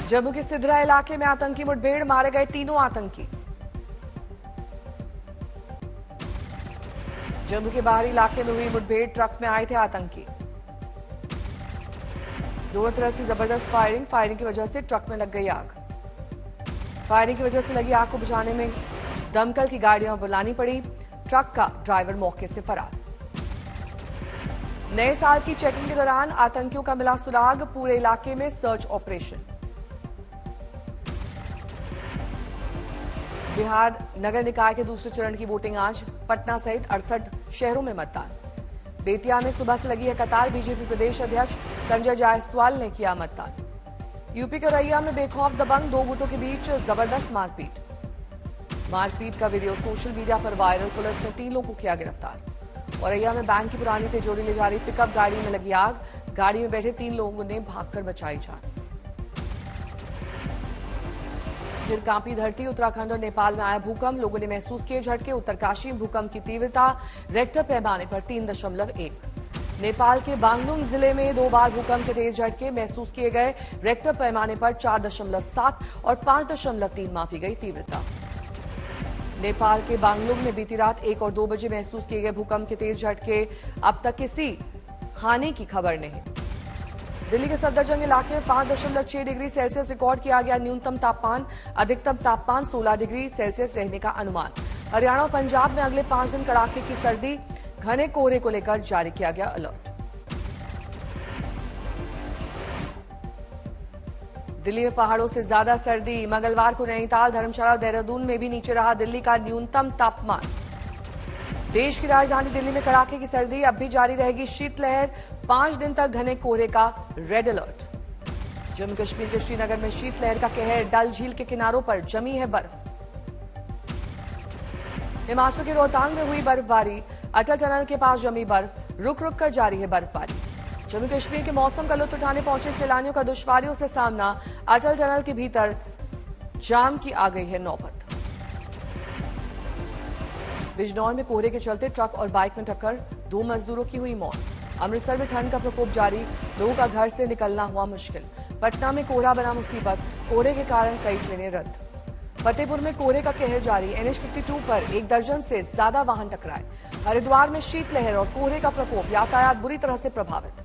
जम्मू के सिद्धरा इलाके में आतंकी मुठभेड़, मारे गए तीनों आतंकी। जम्मू के बाहरी इलाके में हुई मुठभेड़, ट्रक में आए थे आतंकी। दोनों तरफ से जबरदस्त फायरिंग की वजह से ट्रक में लग गई आग। फायरिंग की वजह से लगी आग को बुझाने में दमकल की गाड़ियां बुलानी पड़ी। ट्रक का ड्राइवर मौके से फरार। नए साल की चेकिंग के दौरान आतंकियों का मिला सुराग, पूरे इलाके में सर्च ऑपरेशन। बिहार नगर निकाय के दूसरे चरण की वोटिंग आज, पटना सहित 68 शहरों में मतदान। बेतिया में सुबह से लगी है कतार, बीजेपी प्रदेश अध्यक्ष संजय जायसवाल ने किया मतदान। यूपी के औरैया में बेखौफ दबंग, दो गुटों के बीच जबरदस्त मारपीट का वीडियो सोशल मीडिया पर वायरल, पुलिस ने 3 लोगों को किया गिरफ्तार। औरैया में बैंक की पुरानी तिजोरी ले जा रही पिकअप गाड़ी में लगी आग, गाड़ी में बैठे 3 लोगों ने भागकर बचाई जान। फिर कांपी धरती, उत्तराखंड और नेपाल में आया भूकंप, लोगों ने महसूस किए झटके। उत्तरकाशी में भूकंप की तीव्रता रेक्टर पैमाने पर 3.1। नेपाल के बांगलुंग जिले में 2 बार भूकंप के तेज झटके महसूस किए गए, रेक्टर पैमाने पर 4.7 और 5.3 मापी गई तीव्रता। नेपाल के बांगलुंग में बीती रात 1 और 2 बजे महसूस किए गए भूकंप के तेज झटके, अब तक किसी हानि की खबर नहीं। दिल्ली के सफदरजंग इलाके में 5.6 डिग्री सेल्सियस रिकॉर्ड किया गया न्यूनतम तापमान, अधिकतम तापमान 16 डिग्री सेल्सियस रहने का अनुमान। हरियाणा और पंजाब में अगले 5 दिन कड़ाके की सर्दी, घने कोहरे को लेकर जारी किया गया अलर्ट। दिल्ली में पहाड़ों से ज्यादा सर्दी, मंगलवार को नैनीताल, धर्मशाला और देहरादून में भी नीचे रहा दिल्ली का न्यूनतम तापमान। देश की राजधानी दिल्ली में कड़ाके की सर्दी, अब भी जारी रहेगी शीतलहर, 5 दिन तक घने कोहरे का रेड अलर्ट। जम्मू कश्मीर के श्रीनगर में शीतलहर का कहर, डल झील के किनारों पर जमी है बर्फ। हिमाचल के रोहतांग में हुई बर्फबारी, अटल टनल के पास जमी बर्फ, रुक रुक कर जारी है बर्फबारी। जम्मू कश्मीर के मौसम का लुत्फ उठाने पहुंचे सैलानियों का दुश्वारियों से सामना, अटल टनल के भीतर जाम की आ गई है नौबत। बिजनौर में कोहरे के चलते ट्रक और बाइक में टक्कर, 2 मजदूरों की हुई मौत। अमृतसर में ठंड का प्रकोप जारी, लोगों का घर से निकलना हुआ मुश्किल। पटना में कोहरा बना मुसीबत, कोहरे के कारण कई ट्रेनें रद्द। फतेहपुर में कोहरे का कहर जारी, NH52 पर 1 दर्जन से ज्यादा वाहन टकराए। हरिद्वार में शीतलहर और कोहरे का प्रकोप, यातायात बुरी तरह से प्रभावित।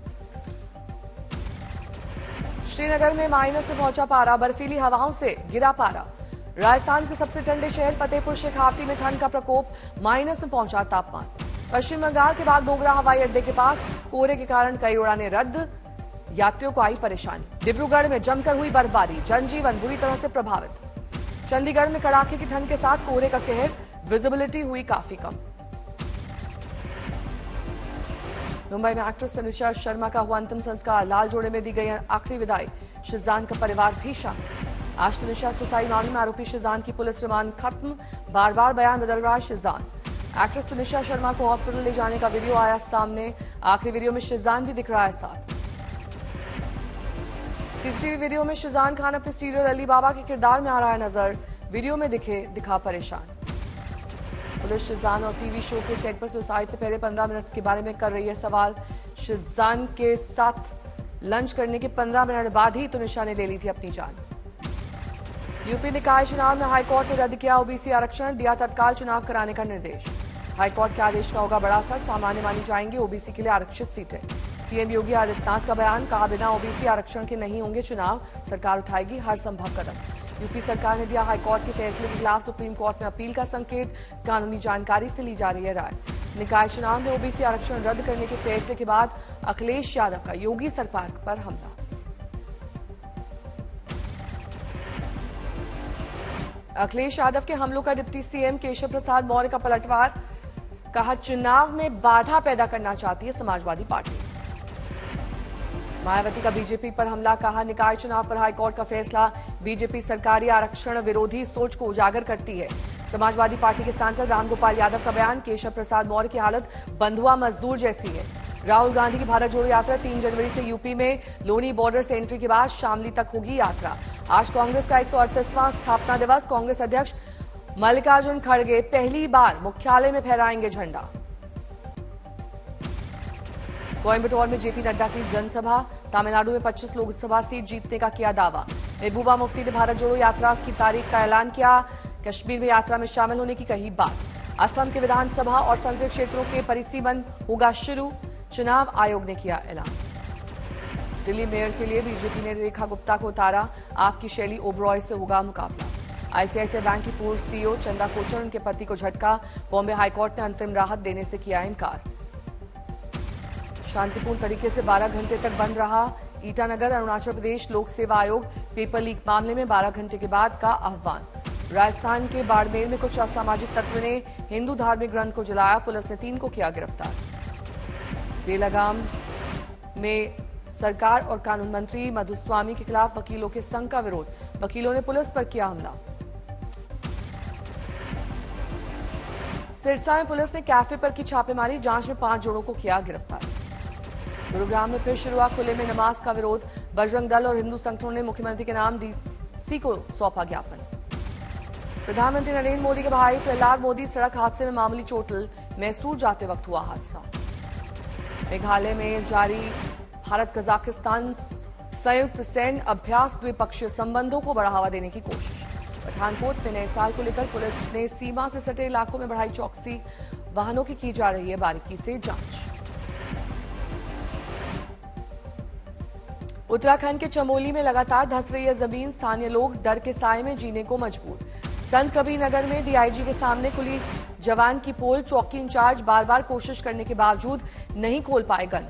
श्रीनगर में माइनस से पहुंचा पारा, बर्फीली हवाओं से गिरा पारा। राजस्थान के सबसे ठंडे शहर फतेहपुर शेखावती में ठंड का प्रकोप, माइनस में पहुंचा तापमान। पश्चिम बंगाल के बाद डोगरा हवाई अड्डे के पास कोहरे के कारण कई उड़ानें रद्द, यात्रियों को आई परेशानी। डिब्रूगढ़ में जमकर हुई बर्फबारी, जनजीवन बुरी तरह से प्रभावित। चंडीगढ़ में कड़ाके की ठंड के साथ कोहरे का कहर, विजिबिलिटी हुई काफी कम। मुंबई में एक्ट्रेस तनिषा शर्मा का हुआ अंतिम संस्कार, लाल जोड़े में दी गई आखिरी विदाई, शिजान का परिवार भी शामिल। आज तनिषा सुसाइड मामले में आरोपी शिजान की पुलिस रिमांड खत्म, बार बार बयान बदल रहा है शिजान। एक्ट्रेस तनिषा शर्मा को हॉस्पिटल ले जाने का वीडियो आया सामने, आखिरी वीडियो में शिजान भी दिख रहा है साथ। सीसीटीवी वीडियो में शिजान खान अपने सीरियल अली बाबा के किरदार में आ रहा है नजर, वीडियो में दिखा परेशान। पुलिस शिजान और टीवी शो के सेट पर सुसाइड से पहले 15 मिनट के बारे में कर रही है सवाल। शिजान के साथ लंच करने के 15 मिनट बाद ही तनिषा ने ले ली थी अपनी जान। यूपी निकाय चुनाव में हाईकोर्ट ने रद्द किया ओबीसी आरक्षण, दिया तत्काल चुनाव कराने का निर्देश। हाईकोर्ट के आदेश का होगा बड़ा असर, सामान्य मानी जाएंगी ओबीसी के लिए आरक्षित सीटें। सीएम योगी आदित्यनाथ का बयान, कहा बिना ओबीसी आरक्षण के नहीं होंगे चुनाव, सरकार उठाएगी हर संभव कदम। यूपी सरकार ने दिया हाईकोर्ट के फैसले के खिलाफ सुप्रीम कोर्ट में अपील का संकेत, कानूनी जानकारी से ली जा रही है राय। निकाय चुनाव में ओबीसी आरक्षण रद्द करने के फैसले के बाद अखिलेश यादव का योगी सरकार पर हमला। अखिलेश यादव के हमलों का डिप्टी सीएम केशव प्रसाद मौर्य का पलटवार, कहा चुनाव में बाधा पैदा करना चाहती है समाजवादी पार्टी। मायावती का बीजेपी पर हमला, कहा निकाय चुनाव पर हाईकोर्ट का फैसला बीजेपी सरकारी आरक्षण विरोधी सोच को उजागर करती है। समाजवादी पार्टी के सांसद रामगोपाल यादव का बयान, केशव प्रसाद मौर्य की हालत बंधुआ मजदूर जैसी है। राहुल गांधी की भारत जोड़ो यात्रा 3 जनवरी से यूपी में लोनी बॉर्डर से एंट्री के बाद शामली तक होगी यात्रा। आज कांग्रेस का 138वां स्थापना दिवस, कांग्रेस अध्यक्ष मल्लिकार्जुन खड़गे पहली बार मुख्यालय में फहराएंगे झंडा। कोयंबटूर में जेपी नड्डा की जनसभा, तमिलनाडु में 25 लोकसभा सीट जीतने का किया दावा। महबूबा मुफ्ती ने भारत जोड़ो यात्रा की तारीख का ऐलान किया। कश्मीर में यात्रा में शामिल होने की कही बात। असम के विधानसभा और संसदीय क्षेत्रों के परिसीमन होगा शुरू, चुनाव आयोग ने किया ऐलान। दिल्ली मेयर के लिए बीजेपी ने रेखा गुप्ता को उतारा। आपकी शैली ओबरॉय से होगा मुकाबला। आईसीआईसीआई बैंक की पूर्व सीईओ चंदा कोचर उनके पति को झटका। बॉम्बे हाईकोर्ट ने अंतरिम राहत देने से किया इनकार। शांतिपूर्ण तरीके से 12 घंटे तक बंद रहा ईटानगर। अरुणाचल प्रदेश लोक सेवा आयोग पेपर लीक मामले में 12 घंटे के बाद का आह्वान। राजस्थान के बाड़मेर में कुछ असामाजिक तत्व ने हिंदू धार्मिक ग्रंथ को जलाया। पुलिस ने 3 को किया गिरफ्तार। बेलगाम में सरकार और कानून मंत्री मधुस्वामी के खिलाफ वकीलों के संघ का विरोध। वकीलों ने पुलिस पर किया हमला। सिरसा में पुलिस ने कैफे पर की छापेमारी। जांच में 5 जोड़ों को किया गिरफ्तार। गुरुग्राम में फिर शुरू हुआ खुले में नमाज का विरोध। बजरंग दल और हिंदू संगठनों ने मुख्यमंत्री के नाम डीसी को सौंपा ज्ञापन। प्रधानमंत्री नरेंद्र मोदी के भाई प्रहलाद मोदी सड़क हादसे में मामूली चोटिल। मैसूर जाते वक्त हुआ हादसा। मेघालय में जारी भारत कजाकिस्तान संयुक्त सैन्य अभ्यास द्विपक्षीय संबंधों को बढ़ावा देने की कोशिश। पठानकोट में नए साल को लेकर पुलिस ने सीमा से सटे इलाकों में बढ़ाई चौकसी। वाहनों की जा रही है बारीकी से जांच। उत्तराखंड के चमोली में लगातार धंस रही है जमीन। स्थानीय लोग डर के साए में जीने को मजबूर। संत कबीर नगर में डीआईजी के सामने खुली जवान की पोल। चौकी इंचार्ज बार बार कोशिश करने के बावजूद नहीं खोल पाए गन।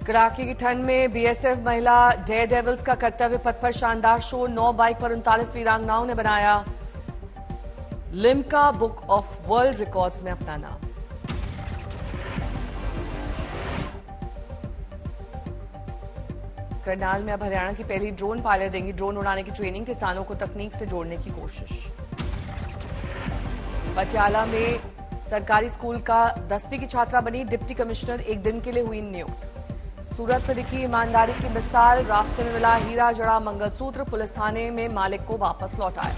कड़ाके की ठंड में बीएसएफ महिला डेयर डेविल्स का कर्तव्य पथ पर शानदार शो। 9 बाइक पर 39 वीरांगनाओं ने बनाया Limca book of world records में अपना नाम। करनाल में अब हरियाणा की पहली ड्रोन पायलट देंगी ड्रोन उड़ाने की ट्रेनिंग। किसानों को तकनीक से जोड़ने की कोशिश। पटियाला में सरकारी स्कूल का 10वीं की छात्रा बनी डिप्टी कमिश्नर। 1 दिन के लिए हुई नियुक्त। सूरत में दिखी ईमानदारी की मिसाल। रास्ते में मिला हीरा जड़ा मंगलसूत्र। पुलिस थाने में मालिक को वापस लौटाया।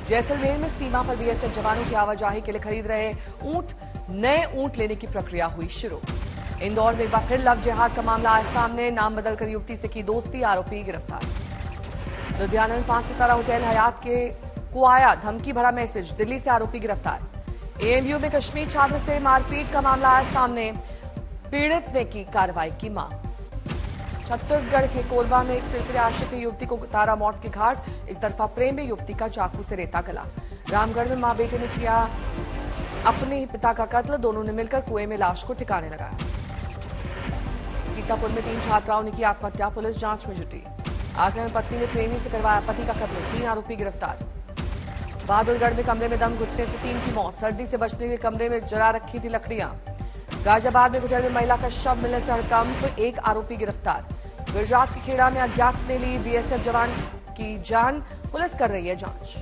जैसलमेर में सीमा पर बीएसएफ जवानों की आवाजाही के लिए खरीद रहे ऊंट। नए ऊंट लेने की प्रक्रिया हुई शुरू। इंदौर में एक बार फिर लव जिहाद का मामला आया सामने। नाम बदलकर युवती से की दोस्ती। आरोपी गिरफ्तार। लुधियाना में 5 सितारा होटल हयात को आया धमकी भरा मैसेज। दिल्ली से आरोपी गिरफ्तार। एएमयू में कश्मीर छात्र से मारपीट का मामला आया सामने। पीड़ित ने की कार्रवाई की मांग। छत्तीसगढ़ के कोरबा में एक सिरफिरे आशिक ने युवती को उतारा मौत के घाट। एक तरफा प्रेम में युवती का चाकू से रेता गला। रामगढ़ में मां बेटे ने किया अपने ही पिता का कत्ल। दोनों ने मिलकर कुएं में लाश को ठिकाने लगाया। सीतापुर में 3 छात्राओं ने की आत्महत्या। पुलिस जांच में जुटी। आगरा में पत्नी ने प्रेमी से करवाया पति का कत्ल। 3 आरोपी गिरफ्तार। बहादुरगढ़ में कमरे में दम घुटने से 3 की मौत। सर्दी से बचने के लिए कमरे में जला रखी थी लकड़ियां। गाजियाबाद में होटल में महिला का शव मिलने से हड़कंप। 1 आरोपी गिरफ्तार। गुजरात के खेड़ा में अज्ञात ने ली बीएसएफ जवान की जान। पुलिस कर रही है जांच।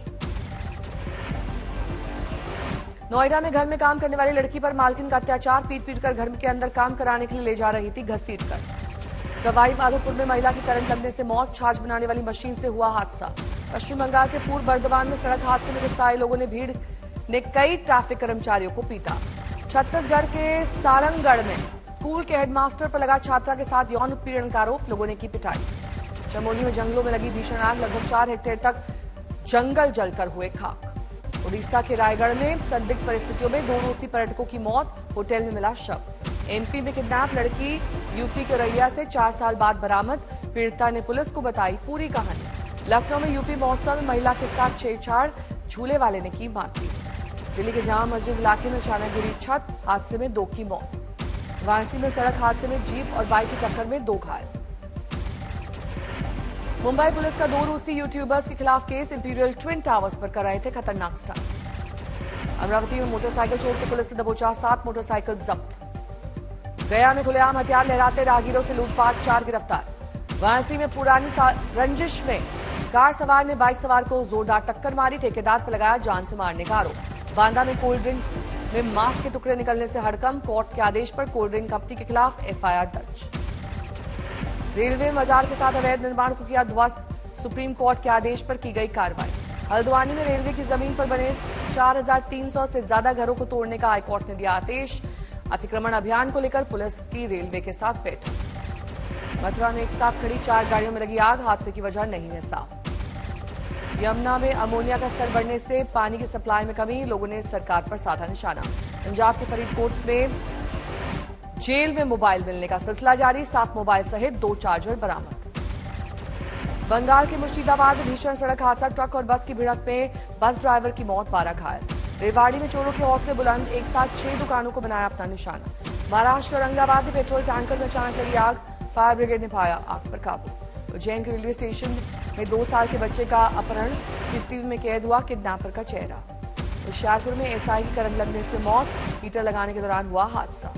नोएडा में घर में काम करने वाली लड़की पर मालकिन का अत्याचार। पीट कर घर के अंदर काम कराने के लिए ले जा रही थी घसीटकर। सवाई माधोपुर में महिला की करंट लगने से मौत। छाछ बनाने वाली मशीन से हुआ हादसा। पश्चिम बंगाल के पूर्व बर्दवान में सड़क हादसे में गुस्साए लोगों ने भीड़ ने कई ट्रैफिक कर्मचारियों को पीटा। छत्तीसगढ़ के सारंगगढ़ में स्कूल के हेडमास्टर पर लगा छात्रा के साथ यौन उत्पीड़न का आरोप। लोगों ने की पिटाई। चमोली में जंगलों में लगी भीषण आग। लगभग 4 हेक्टेयर तक जंगल जलकर हुए खाक। उड़ीसा के रायगढ़ में संदिग्ध परिस्थितियों में 2 रूसी पर्यटकों की मौत। होटल में मिला शव। एमपी में किडनैप लड़की यूपी के रैया से 4 साल बाद बरामद। पीड़िता ने पुलिस को बताई पूरी कहानी। लखनऊ में यूपी महोत्सव में महिला के साथ छेड़छाड़। झूले वाले ने की मारपीट। दिल्ली के जामा मस्जिद इलाके में अचानक गिरी छत। हादसे में 2 की मौत। वाराणसी में सड़क हादसे में जीप और बाइक की टक्कर में 2 घायल। मुंबई पुलिस का 2 रूसी यूट्यूबर्स के खिलाफ केस। इंपीरियल ट्विन टावर्स पर कर रहे थे खतरनाक स्टंट्स। अमरावती में मोटरसाइकिल चोर के पुलिस ने दबोचा 7 मोटरसाइकिल जब्त। गया में खुलेआम हथियार लहराते राहगीरों से लूटपाट। 4 गिरफ्तार। वाराणसी में पुरानी रंजिश में कार सवार ने बाइक सवार को जोरदार टक्कर मारी। ठेकेदार पर लगाया जान से मारने का आरोप। बांदा में कोल्ड ड्रिंक्स में मांस के टुकड़े निकलने से हड़कंप। कोर्ट के आदेश पर कोल्ड ड्रिंक कंपनी के खिलाफ एफआईआर दर्ज। रेलवे मजार के साथ अवैध निर्माण को किया ध्वस्त, सुप्रीम कोर्ट के आदेश पर की गई कार्रवाई। हल्द्वानी में रेलवे की जमीन पर बने 4300 से ज्यादा घरों को तोड़ने का हाईकोर्ट ने दिया आदेश। अतिक्रमण अभियान को लेकर पुलिस की रेलवे के साथ बैठक। मथुरा में एक साथ खड़ी 4 गाड़ियों में लगी आग, हादसे की वजह नहीं है साफ। यमुना में अमोनिया का स्तर बढ़ने से पानी की सप्लाई में कमी, लोगों ने सरकार पर साधा निशाना। पंजाब के फरीदकोट में जेल में मोबाइल मिलने का सिलसिला जारी, 7 मोबाइल सहित 2 चार्जर बरामद। बंगाल के मुर्शिदाबाद में भीषण सड़क हादसा, ट्रक और बस की भिड़ंत में बस ड्राइवर की मौत, 12 घायल। रेवाड़ी में चोरों के हौसले बुलंद, एक साथ 6 दुकानों को बनाया अपना निशाना। महाराष्ट्र के औरंगाबाद में पेट्रोल टैंकर में अचानक लगी आग, फायर ब्रिगेड ने पाया आग पर काबू। उज्जैन के रेलवे स्टेशन में 2 साल के बच्चे का अपहरण, सीसीटीवी में कैद हुआ किडनैपर का चेहरा। होशियारपुर में एसआई की करंट लगने से मौत, हीटर लगाने के दौरान हुआ हादसा।